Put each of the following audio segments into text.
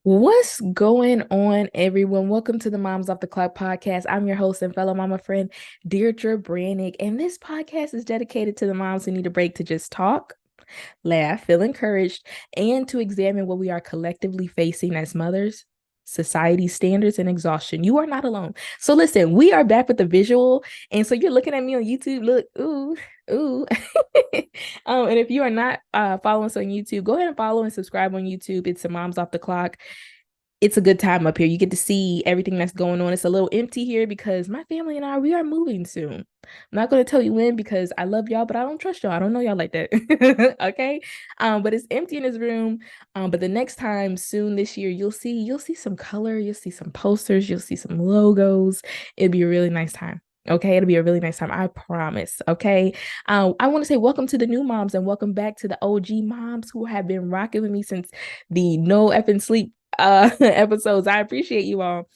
What's going on, everyone? Welcome to the Moms Off the Clock podcast. I'm your host and fellow mama friend, Deirdre Brannick, and this podcast is dedicated to the moms who need a break to just talk, laugh, feel encouraged, and to examine what we are collectively facing as mothers, society standards, and exhaustion. You are not alone. So listen, we are back with the visual, and so you're looking at me on YouTube. Look, ooh, ooh. And if you are not following us on YouTube, go ahead and follow and subscribe on YouTube. It's the Moms Off the Clock. It's a good time up here. You get to see everything that's going on. It's a little empty here because my family and I, we are moving soon. I'm not going to tell you when because I love y'all, but I don't trust y'all. I don't know y'all like that. Okay. But it's empty in this room. But the next time soon this year, you'll see some color, you'll see some posters, you'll see some logos. It'll be a really nice time. Okay, it'll be a really nice time. I promise. Okay. I want to say welcome to the new moms and welcome back to the OG moms who have been rocking with me since the no effing sleep episodes. I appreciate you all.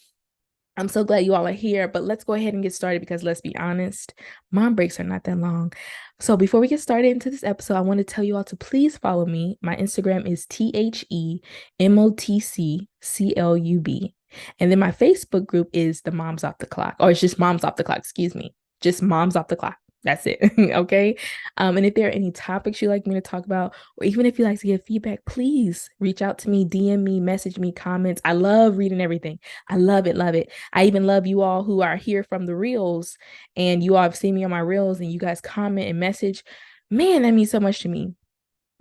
I'm so glad you all are here, but let's go ahead and get started because let's be honest, mom breaks are not that long. So before we get started into this episode, I want to tell you all to please follow me. My Instagram is THEMOTCCLUB. And then my Facebook group is the Moms Off the Clock, or it's just Moms Off the Clock, excuse me. Just Moms Off the Clock. That's it. Okay. And if there are any topics you'd like me to talk about, or even if you like to give feedback, please reach out to me, DM me, message me, comments. I love reading everything. I love it, love it. I even love you all who are here from the reels and you all have seen me on my reels and you guys comment and message. Man, that means so much to me.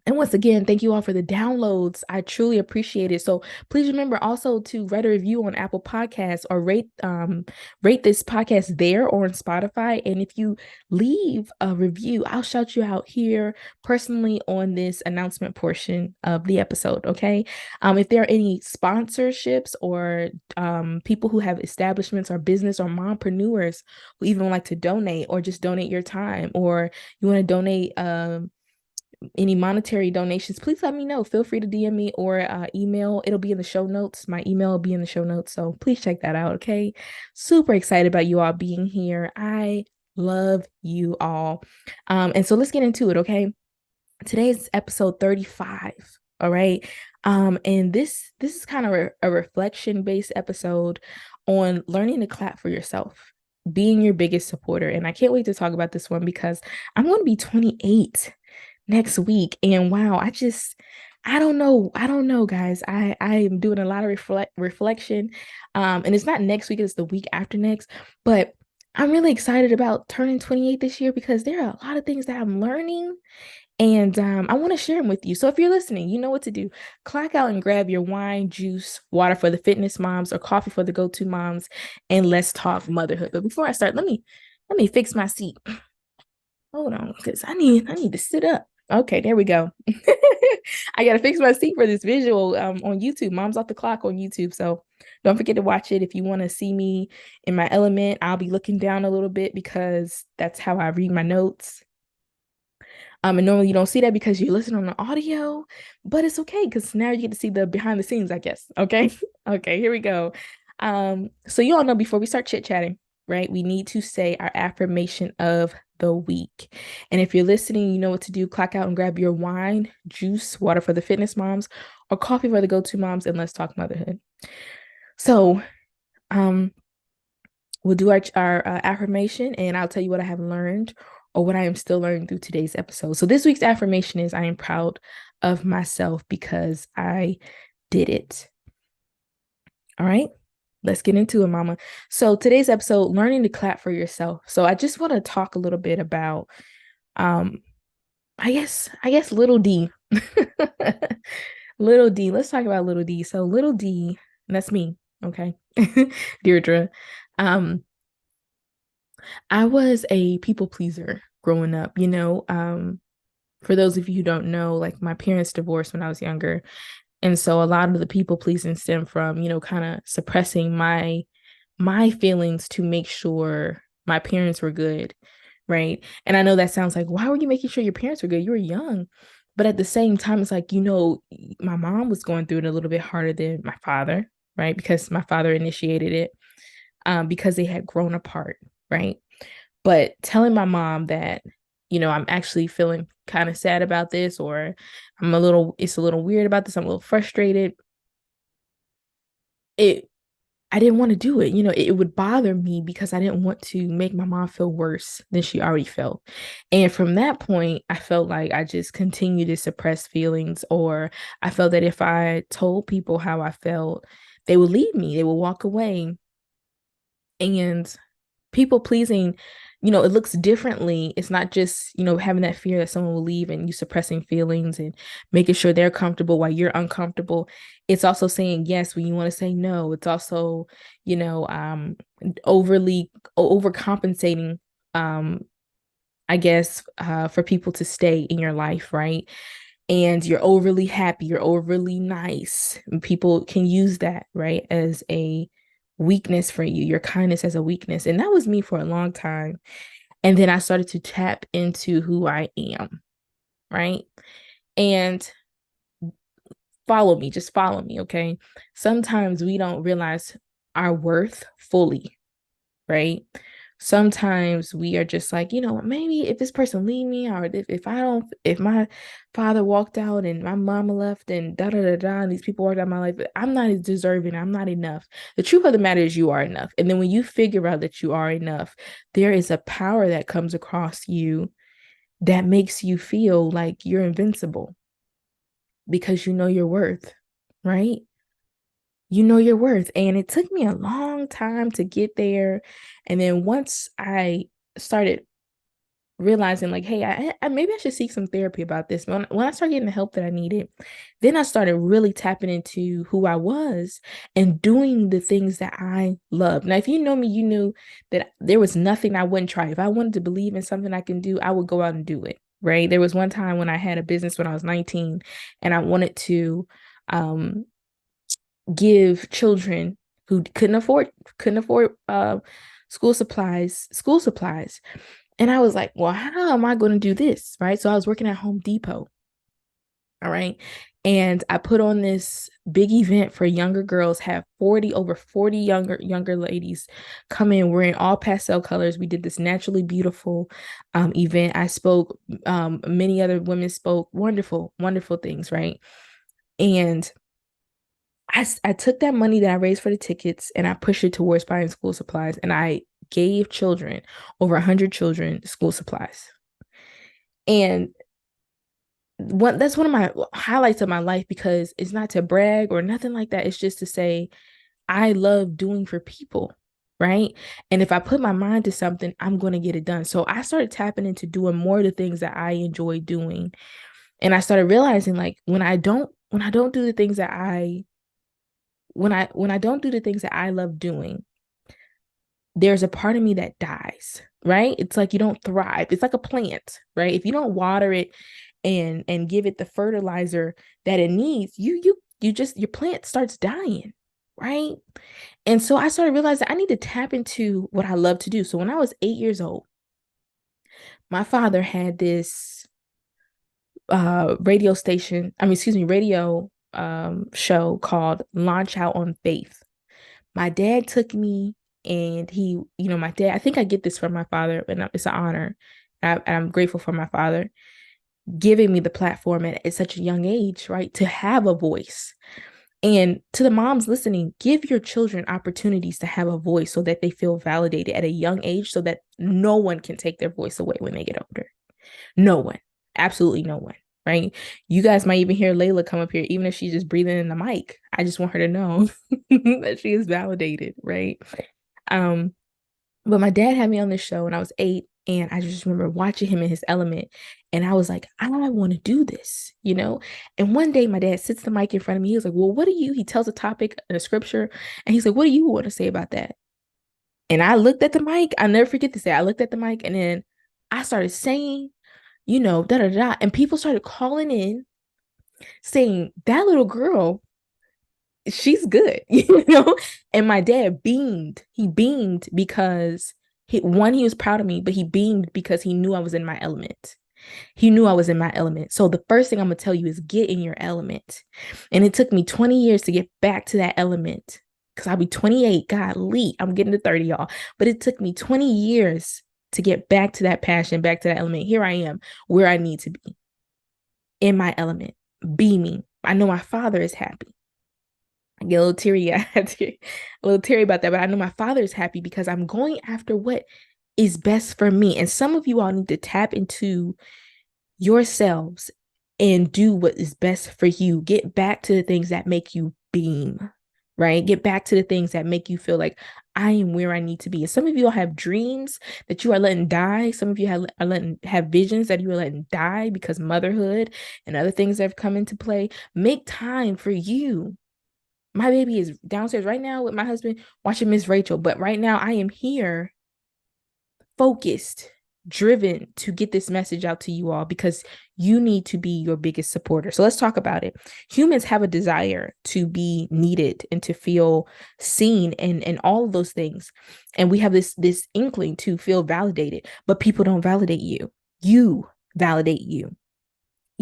And once again, thank you all for the downloads. I truly appreciate it. So please remember also to write a review on Apple Podcasts or rate this podcast there or on Spotify. And if you leave a review, I'll shout you out here personally on this announcement portion of the episode. Okay. If there are any sponsorships or people who have establishments or business or mompreneurs who even like to donate or just donate your time or you want to donate any monetary donations, please let me know. Feel free to DM me or email. It'll be in the show notes. My email will be in the show notes. So please check that out. Okay. Super excited about you all being here. I love you all. And so let's get into it. Okay. Today's episode 35. All right. And this is kind of a reflection based episode on learning to clap for yourself, being your biggest supporter. And I can't wait to talk about this one because I'm going to be 28 next week. And wow, I don't know, guys. I am doing a lot of reflection. And it's not next week, it's the week after next. But I'm really excited about turning 28 this year because there are a lot of things that I'm learning and I want to share them with you. So if you're listening, you know what to do. Clock out and grab your wine, juice, water for the fitness moms, or coffee for the go-to moms, and let's talk motherhood. But before I start, let me fix my seat. Hold on, because I need to sit up. Okay, there we go. I gotta fix my seat for this visual on YouTube. Mom's Off the Clock on YouTube. So don't forget to watch it if you want to see me in my element. I'll be looking down a little bit because that's how I read my notes. And normally you don't see that because you listen on the audio, but it's okay because now you get to see the behind the scenes, I guess. Okay. Okay, here we go. So you all know before we start chit-chatting, right? We need to say our affirmation of the week. And if you're listening, you know what to do. Clock out and grab your wine, juice, water for the fitness moms, or coffee for the go-to moms, and let's talk motherhood. So, um, we'll do our affirmation, and I'll tell you what I have learned or what I am still learning through today's episode. So this week's affirmation is I am proud of myself because I did it. All right. Let's get into it, mama. So today's episode, learning to clap for yourself. So I just want to talk a little bit about um I guess little D. Little D. Let's talk about little D. So little D, that's me, okay? Deirdre. Um I was a people pleaser growing up, for those of you who don't know, like my parents divorced when I was younger. And so a lot of the people pleasing stem from, kind of suppressing my feelings to make sure my parents were good, right? And I know that sounds like, why were you making sure your parents were good? You were young. But at the same time, it's like, my mom was going through it a little bit harder than my father, right? Because my father initiated it, because they had grown apart, right? But telling my mom that, I'm actually feeling kind of sad about this, or it's a little weird about this, I'm a little frustrated. it I didn't want to do it. It would bother me because I didn't want to make my mom feel worse than she already felt. And from that point, I felt like I just continued to suppress feelings, or I felt that if I told people how I felt, they would leave me, they would walk away. And people pleasing, it looks differently. It's not just, having that fear that someone will leave and you suppressing feelings and making sure they're comfortable while you're uncomfortable. It's also saying yes when you want to say no. It's also, overly overcompensating, um, I guess, for people to stay in your life, right? And you're overly happy, you're overly nice. And people can use that, right, as a weakness for you, your kindness as a weakness. And that was me for a long time. And then I started to tap into who I am, right? And just follow me, okay? Sometimes we don't realize our worth fully, right? Sometimes we are just like, maybe if this person leave me, or if my father walked out and my mama left and da da da da, and these people walked out of my life, I'm not as deserving, I'm not enough. The truth of the matter is you are enough. And then when you figure out that you are enough, there is a power that comes across you that makes you feel like you're invincible because you know your worth, right? You know your worth. And it took me a long time to get there. And then once I started realizing, like, hey, maybe I should seek some therapy about this. When I started getting the help that I needed, then I started really tapping into who I was and doing the things that I love. Now, if you know me, you knew that there was nothing I wouldn't try. If I wanted to believe in something I can do, I would go out and do it. Right. There was one time when I had a business when I was 19 and I wanted to um give children who couldn't afford school supplies. And I was like, well, how am I going to do this? Right. So I was working at Home Depot. All right. And I put on this big event for younger girls, have over 40 younger ladies come in wearing all pastel colors. We did this naturally beautiful event. I spoke, many other women spoke, wonderful, wonderful things, right? And I took that money that I raised for the tickets and I pushed it towards buying school supplies. And I gave children, over 100 children, school supplies. And that's one of my highlights of my life, because it's not to brag or nothing like that. It's just to say, I love doing for people, right? And if I put my mind to something, I'm going to get it done. So I started tapping into doing more of the things that I enjoy doing. And I started realizing, like, when I don't do the things that I don't do the things that I love doing, there's a part of me that dies, right? It's like you don't thrive. It's like a plant, right? If you don't water it and give it the fertilizer that it needs, your plant starts dying, right? And so I started realizing I need to tap into what I love to do. So when I was 8 years old, my father had this radio show called Launch Out on Faith. My dad took me, and my dad, I think I get this from my father, and it's an honor. And I'm grateful for my father giving me the platform at such a young age, right? To have a voice. And to the moms listening, give your children opportunities to have a voice so that they feel validated at a young age, so that no one can take their voice away when they get older. No one. Absolutely no one. Right. You guys might even hear Layla come up here, even if she's just breathing in the mic. I just want her to know that she is validated. Right. Um, but my dad had me on this show when I was 8, and I just remember watching him in his element. And I was like, I want to do this, you know? And one day my dad sits the mic in front of me. He was like, well, he tells a topic in a scripture, and he's like, what do you want to say about that? And I looked at the mic. I'll never forget to say, I looked at the mic, and then I started saying, da da da. And people started calling in saying, that little girl, she's good, you know? And my dad beamed. He beamed because he was proud of me, but he beamed because he knew I was in my element. He knew I was in my element. So the first thing I'm going to tell you is get in your element. And it took me 20 years to get back to that element, because I'll be 28. Golly, I'm getting to 30, y'all. But it took me 20 years to get back to that passion, back to that element. Here I am, where I need to be, in my element, beaming. I know my father is happy. I get a little teary. I had to get a little teary about that, but I know my father is happy because I'm going after what is best for me. And some of you all need to tap into yourselves and do what is best for you. Get back to the things that make you beam, right? Get back to the things that make you feel like I am where I need to be. And some of you all have dreams that you are letting die. Some of you have visions that you are letting die because motherhood and other things that have come into play. Make time for you. My baby is downstairs right now with my husband watching Miss Rachel, but right now I am here focused, driven to get this message out to you all because you need to be your biggest supporter. So let's talk about it. Humans have a desire to be needed and to feel seen and all of those things. And we have this inkling to feel validated, but people don't validate you. You validate you.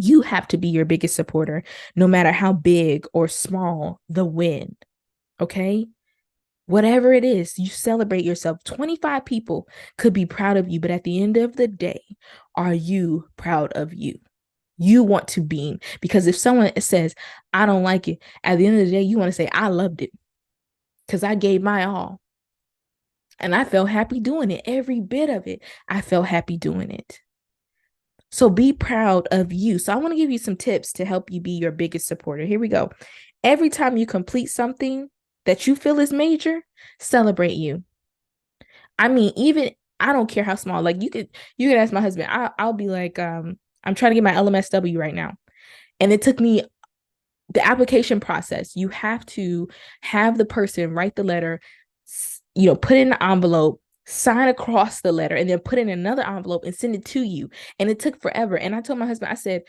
You have to be your biggest supporter, no matter how big or small the win. Okay? Whatever it is, you celebrate yourself. 25 people could be proud of you, but at the end of the day, are you proud of you? You want to beam because if someone says, I don't like it, at the end of the day, you want to say, I loved it because I gave my all. And I felt happy doing it. Every bit of it, I felt happy doing it. So be proud of you. So I want to give you some tips to help you be your biggest supporter. Here we go. Every time you complete something that you feel is major, celebrate you. I mean, even I don't care how small. Like you could ask my husband. I'll be like, I'm trying to get my LMSW right now, and it took me the application process. You have to have the person write the letter, put it in the envelope, sign across the letter, and then put it in another envelope and send it to you. And it took forever. And I told my husband, I said,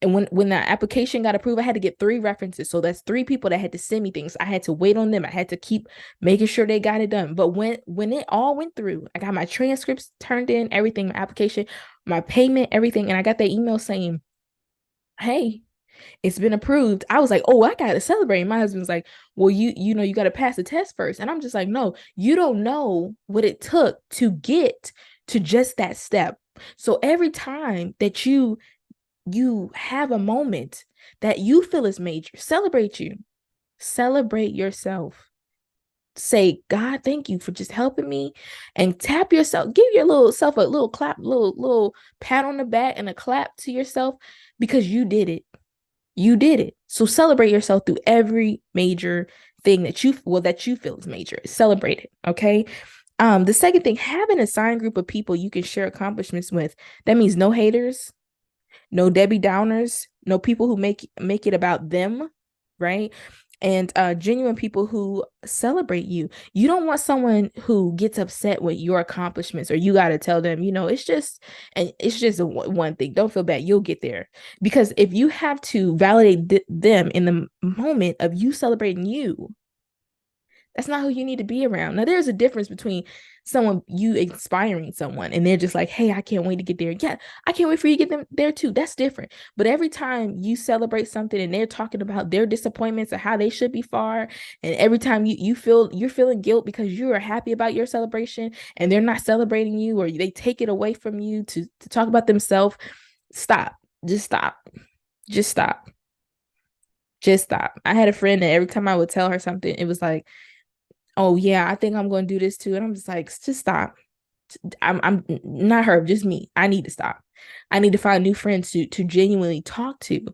and when the application got approved, I had to get 3 references. So that's 3 people that had to send me things. I had to wait on them. I had to keep making sure they got it done. But when it all went through, I got my transcripts turned in, everything, my application, my payment, everything. And I got that email saying, hey, it's been approved. I was like, oh, I got to celebrate. My husband's like, well, you got to pass the test first. And I'm just like, no, you don't know what it took to get to just that step. So every time that you have a moment that you feel is major, celebrate you. Celebrate yourself. Say, God, thank you for just helping me, and tap yourself. Give your little self a little clap, little pat on the back and a clap to yourself because you did it. You did it. So celebrate yourself through every major thing that you feel is major. Celebrate it. Okay. The second thing, have an assigned group of people you can share accomplishments with. That means no haters, no Debbie Downers, no people who make it about them, right? And genuine people who celebrate you. You don't want someone who gets upset with your accomplishments, or you got to tell them, it's just one thing. Don't feel bad. You'll get there. Because if you have to validate them in the moment of you celebrating you, that's not who you need to be around. Now, there's a difference between you inspiring someone and they're just like, hey, I can't wait to get there. Yeah, I can't wait for you to get them there too. That's different. But every time you celebrate something and they're talking about their disappointments and how they should be far, and every time you're feeling guilt because you are happy about your celebration and they're not celebrating you, or they take it away from you to talk about themselves, stop. Just stop. Just stop. Just stop. I had a friend that every time I would tell her something, it was like, oh yeah, I think I'm going to do this too. And I'm just like, just stop. I'm not her, just me. I need to stop. I need to find new friends to genuinely talk to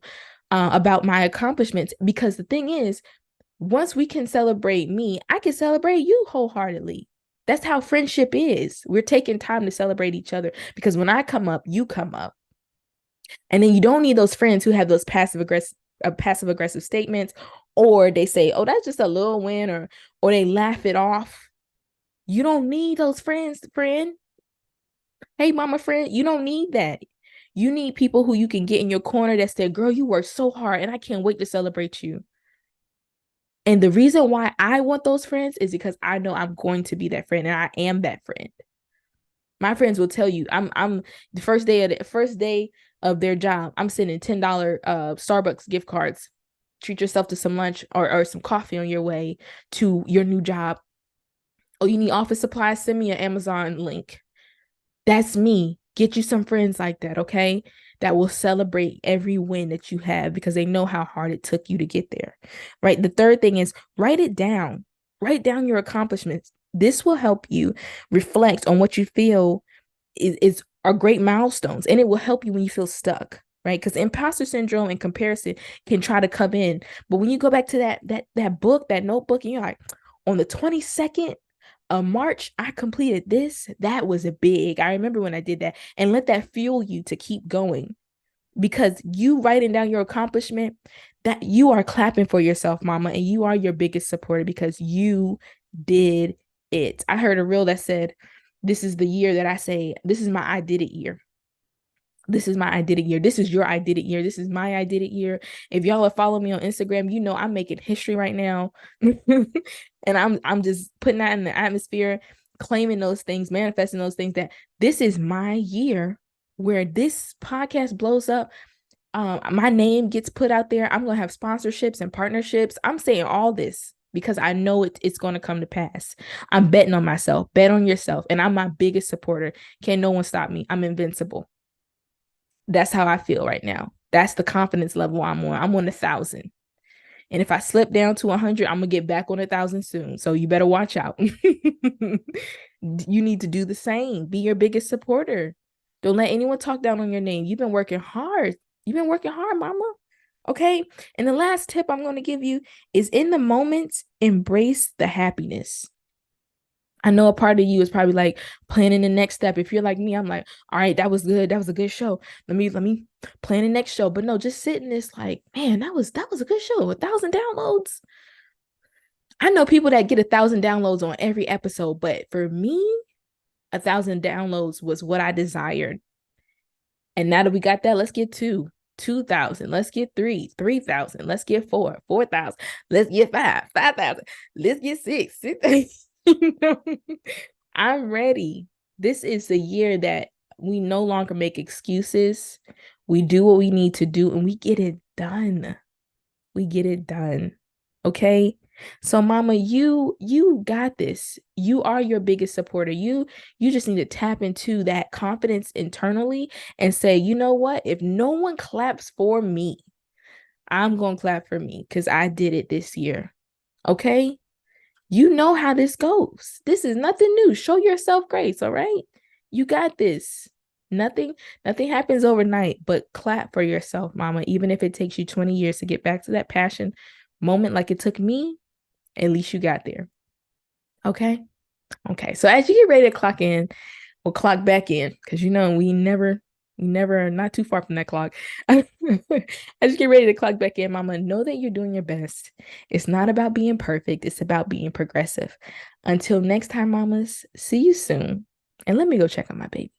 about my accomplishments. Because the thing is, once we can celebrate me, I can celebrate you wholeheartedly. That's how friendship is. We're taking time to celebrate each other, because when I come up, you come up. And then you don't need those friends who have those passive aggressive statements, or they say, oh, that's just a little win, or they laugh it off. You don't need those friends, friend. Hey, mama friend, you don't need that. You need people who you can get in your corner that say, girl, you work so hard and I can't wait to celebrate you. And the reason why I want those friends is because I know I'm going to be that friend, and I am that friend. My friends will tell you, I'm the first day of their job, I'm sending $10 Starbucks gift cards. Treat yourself to some lunch or some coffee on your way to your new job. Oh, you need office supplies? Send me an Amazon link. That's me. Get you some friends like that, okay? that will celebrate every win that you have because they know how hard it took you to get there, right? The third thing is write it down. Write down your accomplishments. This will help you reflect on what you feel is are great milestones, and it will help you when you feel stuck, right? Because imposter syndrome and comparison can try to come in, but when you go back to that book, that notebook, and you're like, on the 22nd of March, I completed this. That was a big. I remember when I did that, and let that fuel you to keep going because you writing down your accomplishment, that you are clapping for yourself, mama, and you are your biggest supporter because you did it. I heard a reel that said, this is the year that I say, this is my I did it year. This is my I did it year. This is your I did it year. This is my I did it year. If y'all are following me on Instagram, you know I'm making history right now. And I'm just putting that in the atmosphere, claiming those things, manifesting those things, that this is my year where this podcast blows up. My name gets put out there. I'm gonna have sponsorships and partnerships. I'm saying all this because I know it's going to come to pass. I'm betting on myself. Bet on yourself, and I'm my biggest supporter. Can no one stop me? I'm invincible. That's how I feel right now. That's the confidence level I'm on. I'm on 1,000. And if I slip down to 100, I'm gonna get back on 1,000 soon. So you better watch out. You need to do the same. Be your biggest supporter. Don't let anyone talk down on your name. You've been working hard. You've been working hard, mama. Okay. And the last tip I'm going to give you is, in the moments, embrace the happiness. I know a part of you is probably like planning the next step. If you're like me, I'm like, all right, that was good. That was a good show. Let me plan the next show. But no, just sitting this like, man, that was a good show. 1,000 downloads. I know people that get 1,000 downloads on every episode, but for me, 1,000 downloads was what I desired. And now that we got that, let's get 2,000. Let's get 3,000. Let's get 4,000. Let's get 5,000. Let's get 6. You know, I'm ready. This is the year that we no longer make excuses. We do what we need to do and we get it done. We get it done. Okay? So mama, you got this. You are your biggest supporter. You just need to tap into that confidence internally and say, you know what? If no one claps for me, I'm going to clap for me because I did it this year. Okay? You know how this goes. This is nothing new. Show yourself grace, all right? You got this. Nothing happens overnight, but clap for yourself, mama. Even if it takes you 20 years to get back to that passion moment like it took me, at least you got there. Okay? Okay. So as you get ready to clock in, we'll clock back in because we never are not too far from that clock. As you get ready to clock back in, mama, know that you're doing your best. It's not about being perfect. It's about being progressive. Until next time, mamas, see you soon. And let me go check on my baby.